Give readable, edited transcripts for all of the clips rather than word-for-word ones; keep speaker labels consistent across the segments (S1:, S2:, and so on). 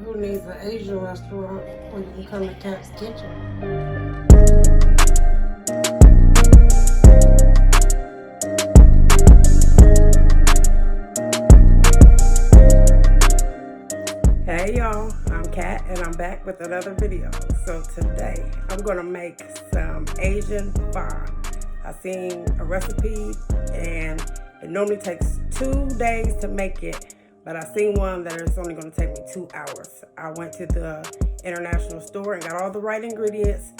S1: Who needs an Asian restaurant when you can come to Cat's Kitchen? Hey y'all, I'm Kat and I'm back with another video. So today I'm gonna make some Asian pho. I seen a recipe and it normally takes 2 days to make it, but I seen one that it's only gonna take me 2 hours. I went to the international store and got all the right ingredients.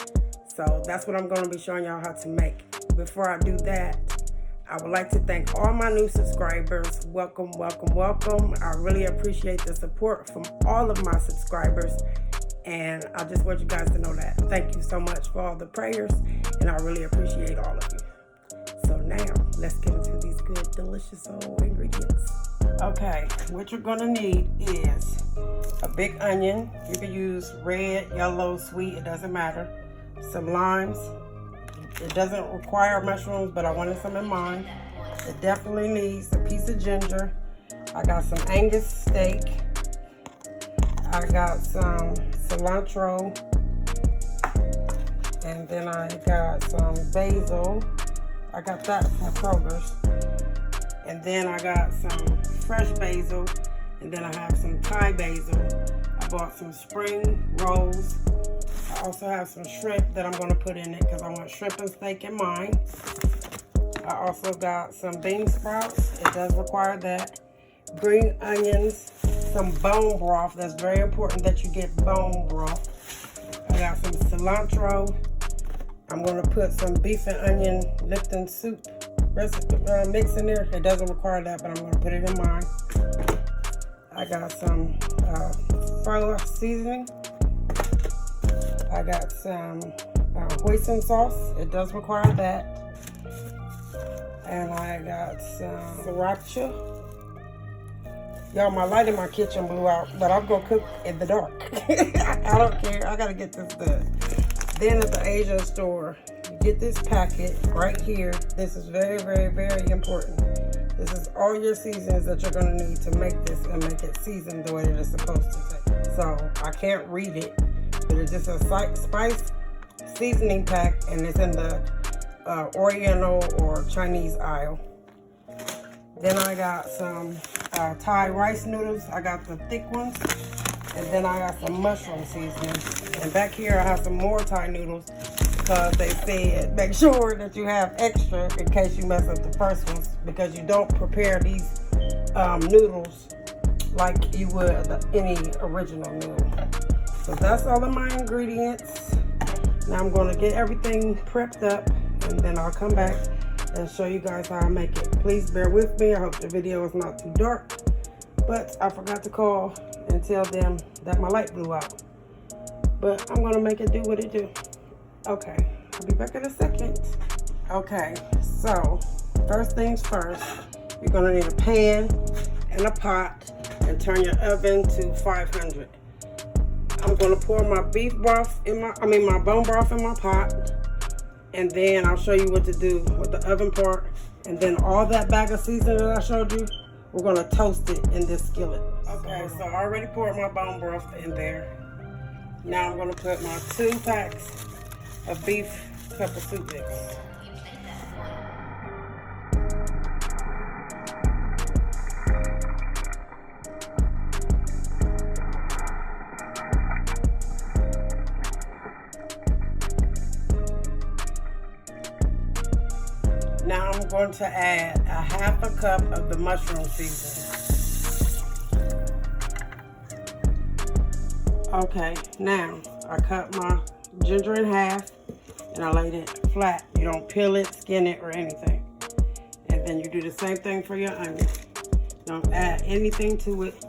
S1: So that's what I'm gonna be showing y'all how to make. Before I do that, I would like to thank all my new subscribers. Welcome, welcome, welcome. I really appreciate the support from all of my subscribers. And I just want you guys to know that. Thank you so much for all the prayers. And I really appreciate all of you. So now, let's get into these good, delicious old ingredients. Okay, what you're gonna need is a big onion. You can use red, yellow, sweet, it doesn't matter. Some limes. It doesn't require mushrooms, but I wanted some in mine. It definitely needs a piece of ginger. I got some Angus steak. I got some cilantro. And then I got some basil. I got that from Kroger's. And then I got some fresh basil. And then I have some Thai basil. I bought some spring rolls. I also have some shrimp that I'm going to put in it because I want shrimp and steak in mine. I also got some bean sprouts. It does require that. Green onions. Some bone broth. That's very important that you get bone broth. I got some cilantro. I'm going to put some beef and onion Lipton soup recipe mix in there. It doesn't require that, but I'm going to put it in mine. I got some pho seasoning. I got some hoisin sauce. It does require that. And I got some sriracha. Y'all, my light in my kitchen blew out, but I'm gonna cook in the dark. I don't care. I gotta get this done. Then at the Asian store, you get this packet right here. This is very, very, very important. This is all your seasonings that you're gonna need to make this and make it seasoned the way that it's supposed to take. So I can't read it. But it's just a spice seasoning pack, and it's in the Oriental or Chinese aisle. Then I got some Thai rice noodles. I got the thick ones. And then I got some mushroom seasoning. And back here I have some more Thai noodles because they said make sure that you have extra in case you mess up the first ones, because you don't prepare these noodles like you would any original noodle. So that's all of my ingredients. Now I'm going to get everything prepped up, and then I'll come back and show you guys how I make it. Please bear with me. I hope the video is not too dark, but I forgot to call and tell them that my light blew out. But I'm going to make it do what it do. Okay, I'll be back in a second. Okay, so first things first, you're going to need a pan and a pot, and turn your oven to 500. I'm gonna pour my beef broth in my bone broth in my pot, and then I'll show you what to do with the oven part. And then all that bag of seasoning that I showed you, we're gonna toast it in this skillet. Okay, so I already poured my bone broth in there. Now I'm gonna put my 2 packs of beef pepper soup mix. Now I'm going to add a 1/2 cup of the mushroom seasoning. Okay, now I cut my ginger in half and I laid it flat. You don't peel it, skin it, or anything. And then you do the same thing for your onion. Don't add anything to it.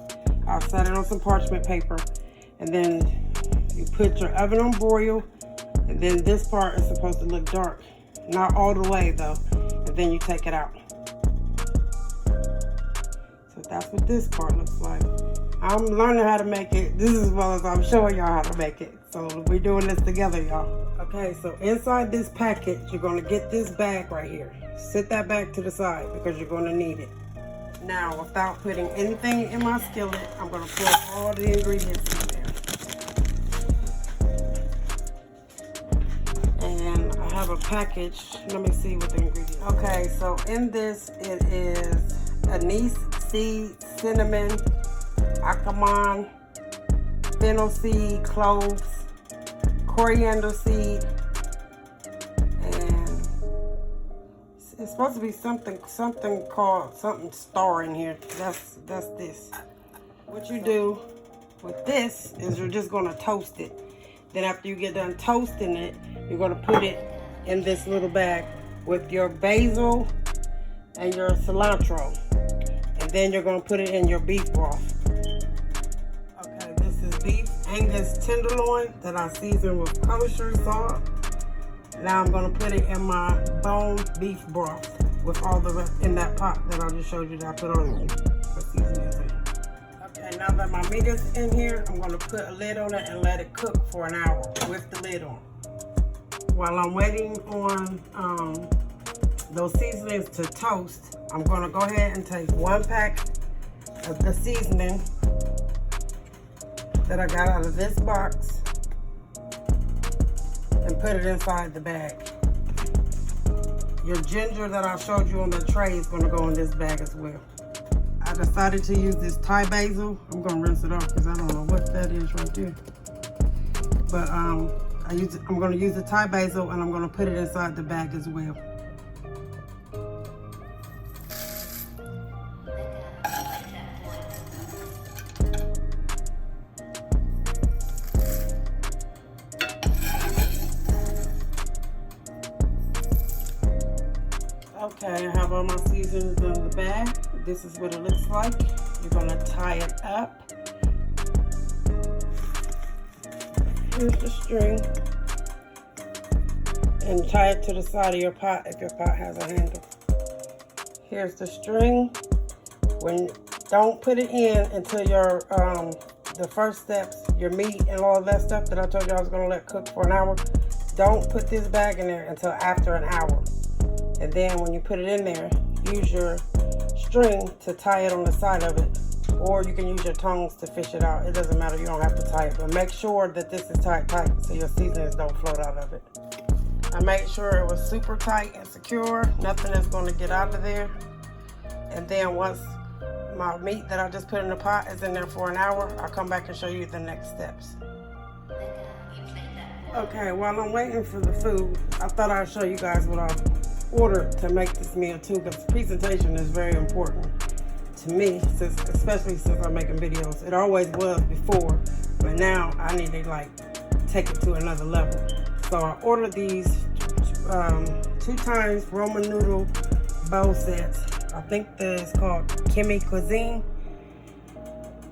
S1: I'll set it on some parchment paper, and then you put your oven on broil, and then this part is supposed to look dark. Not all the way though. And then you take it out. So that's what this part looks like. I'm learning how to make it just as well as I'm showing y'all how to make it. So we're doing this together, y'all. Okay, so inside this packet, you're gonna get this bag right here. Sit that back to the side because you're gonna need it. Now, without putting anything in my skillet, I'm gonna pour all the ingredients in there. And I have a package. Let me see what the ingredients are. Okay, so in this, it is anise seed, cinnamon, akamon, fennel seed, cloves, coriander seed, and it's supposed to be something called something star in here. That's this. What you do with this is you're just gonna toast it. Then after you get done toasting it, you're gonna put it in this little bag with your basil and your cilantro. And then you're gonna put it in your beef broth. Okay, this is beef Angus tenderloin that I seasoned with kosher salt. Now I'm gonna put it in my boned beef broth with all the rest in that pot that I just showed you that I put on the seasonings in. Okay, now that my meat is in here, I'm gonna put a lid on it and let it cook for an hour with the lid on. While I'm waiting on those seasonings to toast, I'm gonna go ahead and take 1 pack of the seasoning that I got out of this box and put it inside the bag. Your ginger that I showed you on the tray is gonna go in this bag as well. I decided to use this Thai basil. I'm gonna rinse it off because I don't know what that is right there. But I'm gonna use the Thai basil and I'm gonna put it inside the bag as well. Okay, I have all my seasonings in the bag. This is what it looks like. You're gonna tie it up. Here's the string. And tie it to the side of your pot if your pot has a handle. Here's the string. Don't put it in until your the first steps, your meat and all that stuff that I told you I was gonna let cook for an hour. Don't put this bag in there until after an hour. And then when you put it in there, use your string to tie it on the side of it, or you can use your tongs to fish it out. It doesn't matter, you don't have to tie it, but make sure that this is tight so your seasonings don't float out of it. I made sure it was super tight and secure, nothing is going to get out of there. And then once my meat that I just put in the pot is in there for an hour, I'll come back and show you the next steps. Okay, while I'm waiting for the food, I thought I'd show you guys what I ordered to make this meal too, because presentation is very important to me, especially since I'm making videos. It always was before, but now I need to like take it to another level. So I ordered these 2 times Roman noodle bowl sets. I think it's called Kimi Cuisine,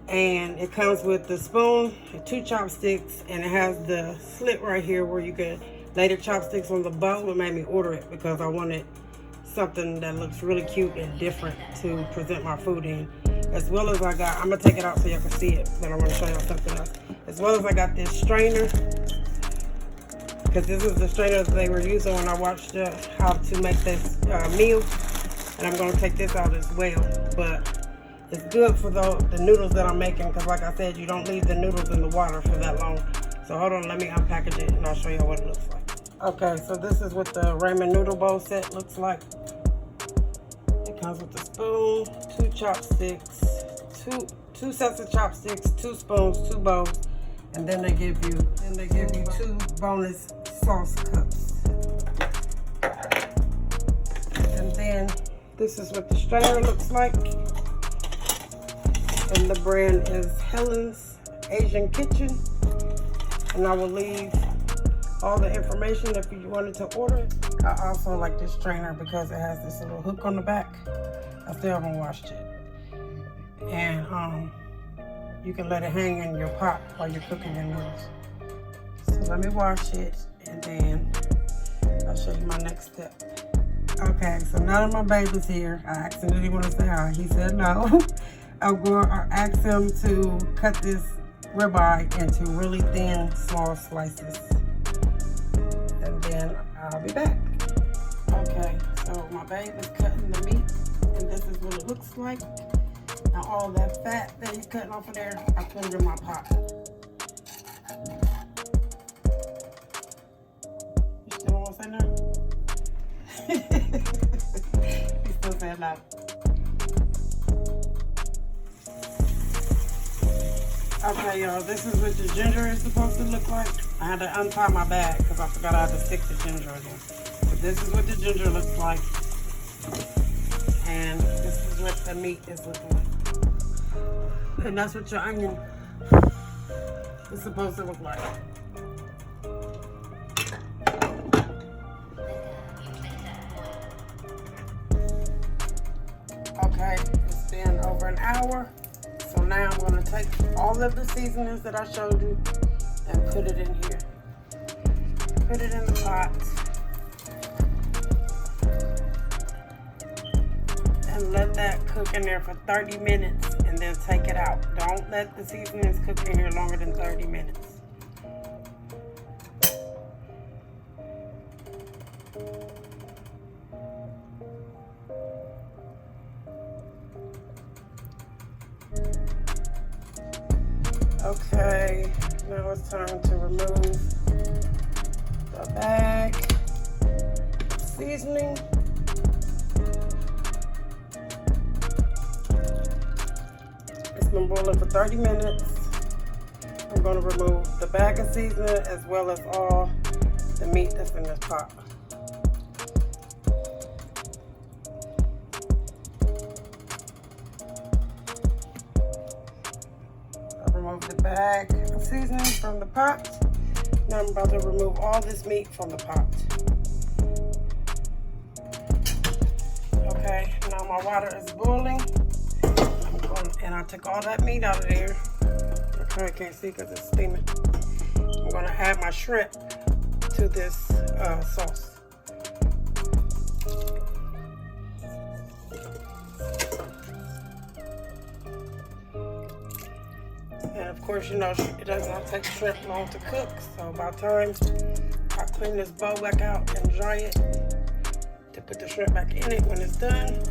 S1: and it comes with the spoon, 2 chopsticks, and it has the slit right here where you can lay the chopsticks on the bowl. It made me order it because I wanted something that looks really cute and different to present my food in. As well as I'm gonna take it out so y'all can see it, but I want to show y'all something else. As well as I got this strainer, because this is the strainer that they were using when I watched how to make this meal, and I'm gonna take this out as well. But it's good for the noodles that I'm making, because like I said, you don't leave the noodles in the water for that long. So hold on, let me unpackage it and I'll show you what it looks like. Okay, so this is what the ramen noodle bowl set looks like. It comes with a spoon, 2 chopsticks, two sets of chopsticks, 2 spoons, 2 bowls, and then they give you 2 bonus sauce cups. And then this is what the strainer looks like. And the brand is Helen's Asian Kitchen. And I will leave all the information if you wanted to order it. I also like this strainer because it has this little hook on the back. I still haven't washed it. And you can let it hang in your pot while you're cooking your noodles. So let me wash it and then I'll show you my next step. Okay, so now that my baby's here, I asked him did he want to say hi. He said no. I'm going to ask him to cut this ribeye into really thin, small slices. And then I'll be back. Okay, so my babe is cutting the meat and this is what it looks like. Now all that fat that you're cutting off of there, I put it in my pot. You still want to say nothing? You still saying no. Okay, y'all, this is what the ginger is supposed to look like. I had to untie my bag because I forgot I had to stick the ginger again. But this is what the ginger looks like. And this is what the meat is looking like. And that's what your onion is supposed to look like. Okay, it's been over an hour. So now I'm going to take all of the seasonings that I showed you and put it in here. Put it in the pot. And let that cook in there for 30 minutes and then take it out. Don't let the seasonings cook in here longer than 30 minutes. Okay, now it's time to remove the bag seasoning. It's been boiling for 30 minutes. I'm going to remove the bag of seasoning as well as all the meat that's in this pot. Remove the bag of seasoning from the pot. Now I'm about to remove all this meat from the pot. Okay, now my water is boiling. And I took all that meat out of there. Okay, I can't see because it's steaming. I'm going to add my shrimp to this sauce. And of course, you know, it does not take shrimp long to cook. So by the time I clean this bowl back out and dry it to put the shrimp back in it when it's done,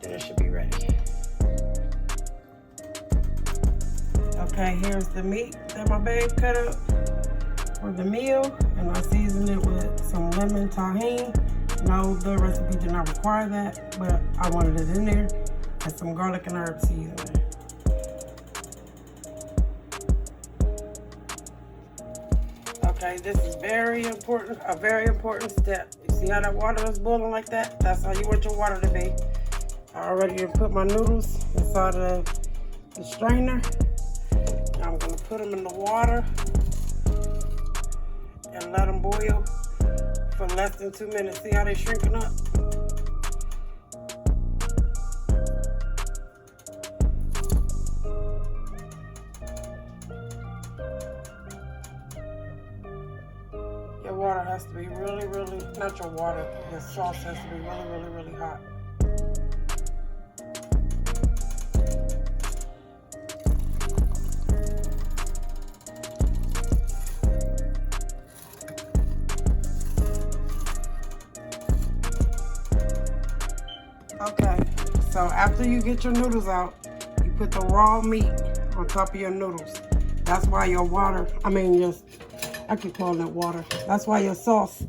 S1: then it should be ready. Okay, here's the meat that my babe cut up for the meal. And I seasoned it with some lemon tahini. No, the recipe did not require that, but I wanted it in there. And some garlic and herb seasoning. Okay, this is very important, a very important step. You see how that water is boiling like that? That's how you want your water to be. I already put my noodles inside of the strainer. Now I'm going to put them in the water and let them boil for less than 2 minutes. See how they're shrinking up? Your water has to be really, not your water, your sauce has to be really hot. Okay, so after you get your noodles out, you put the raw meat on top of your noodles. That's why your water, I keep calling it water. That's why your sauce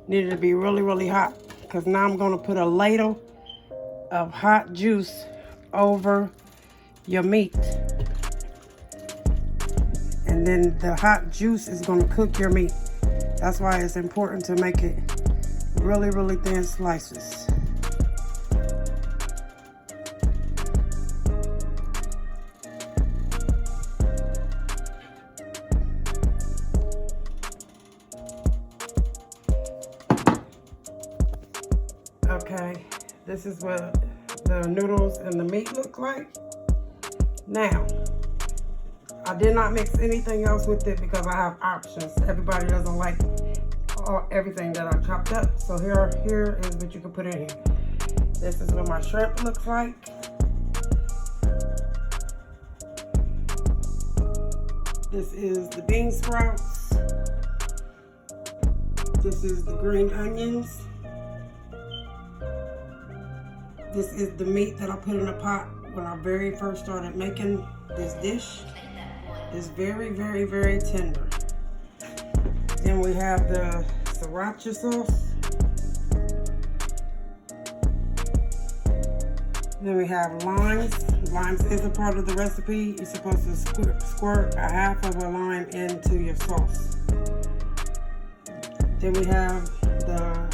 S1: needed to be really hot. Because now I'm going to put a ladle of hot juice over your meat. And then the hot juice is going to cook your meat. That's why it's important to make it really thin slices. Okay, this is what the noodles and the meat look like. Now, I did not mix anything else with it because I have options. Everybody doesn't like everything that I chopped up. So here is what you can put in here. This is what my shrimp looks like. This is the bean sprouts. This is the green onions. This is the meat that I put in a pot when I very first started making this dish. It's very, very, very tender. Then we have the sriracha sauce. Then we have limes. Limes is a part of the recipe. You're supposed to squirt a half of a lime into your sauce. Then we have the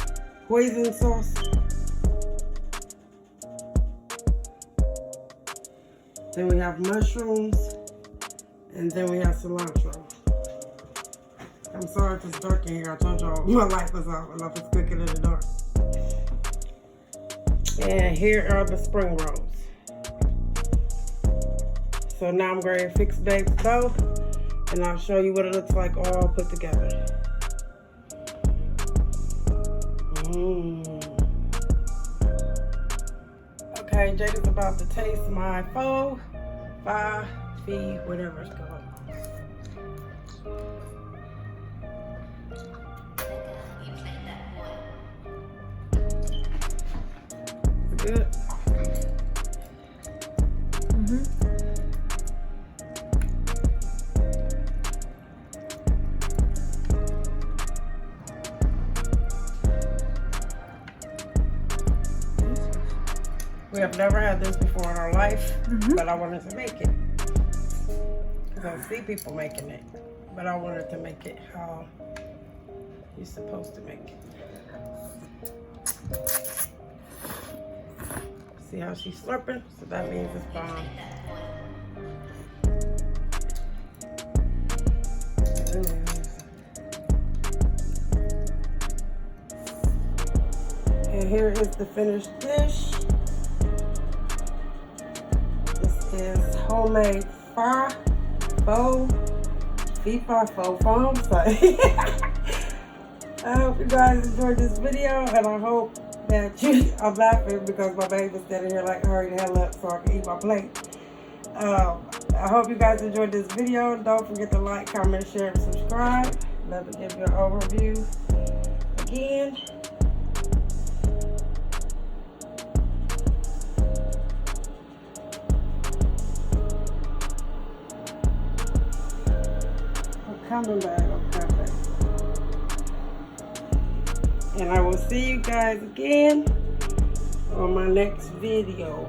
S1: hoisin sauce. Then we have mushrooms. And then we have cilantro. I'm sorry if it's dark in here. I told y'all my light was off and I was cooking in the dark. And here are the spring rolls. So now I'm going to fix bags both, and I'll show you what it looks like all put together. Okay, Jada's about to taste my pho, whatever it's called. Good. We have never had this before in our life, but I wanted to make it. Because I see people making it, but I wanted to make it how you're supposed to make it. See how she's slurping? So that means it's bomb. And here is the finished dish. This is homemade pho. I'm sorry. I hope you guys enjoyed this video, and I hope that I'm laughing because my baby's standing here like, hurry the hell up so I can eat my plate. I hope you guys enjoyed this video. Don't forget to like, comment, share, and subscribe. Let me give you an overview again. I'm coming back. And I will see you guys again on my next video.